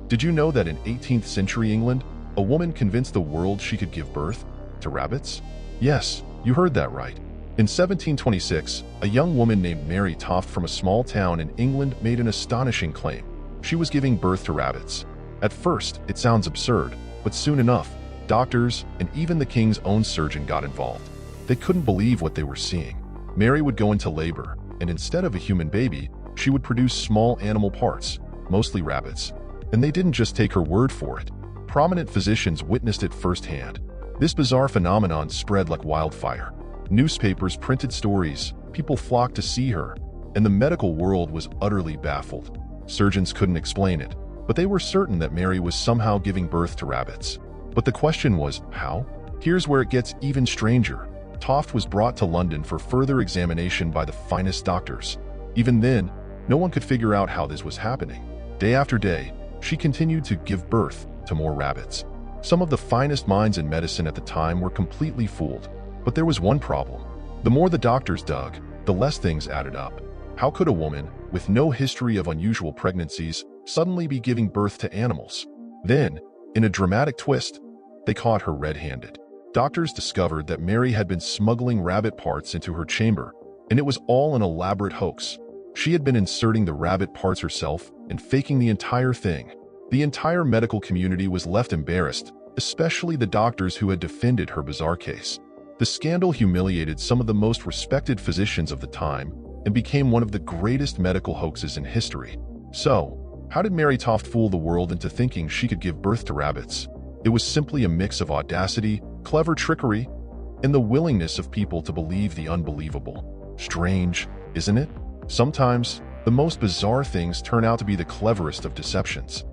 Did you know that in 18th century England, a woman convinced the world she could give birth to rabbits? Yes, you heard that right. In 1726, a young woman named Mary Toft from a small town in England made an astonishing claim. She was giving birth to rabbits. At first, it sounds absurd, but soon enough, doctors and even the king's own surgeon got involved. They couldn't believe what they were seeing. Mary would go into labor, and instead of a human baby, she would produce small animal parts, mostly rabbits. And they didn't just take her word for it. Prominent physicians witnessed it firsthand. This bizarre phenomenon spread like wildfire. Newspapers printed stories, people flocked to see her, and the medical world was utterly baffled. Surgeons couldn't explain it, but they were certain that Mary was somehow giving birth to rabbits. But the question was, how? Here's where it gets even stranger. Toft was brought to London for further examination by the finest doctors. Even then, no one could figure out how this was happening. Day after day, she continued to give birth to more rabbits. Some of the finest minds in medicine at the time were completely fooled. But there was one problem. The more the doctors dug, the less things added up. How could a woman, with no history of unusual pregnancies, suddenly be giving birth to animals? Then, in a dramatic twist, they caught her red-handed. Doctors discovered that Mary had been smuggling rabbit parts into her chamber, and it was all an elaborate hoax. She had been inserting the rabbit parts herself and faking the entire thing. The entire medical community was left embarrassed, especially the doctors who had defended her bizarre case. The scandal humiliated some of the most respected physicians of the time and became one of the greatest medical hoaxes in history. So, how did Mary Toft fool the world into thinking she could give birth to rabbits? It was simply a mix of audacity, clever trickery, and the willingness of people to believe the unbelievable. Strange, isn't it? Sometimes, the most bizarre things turn out to be the cleverest of deceptions.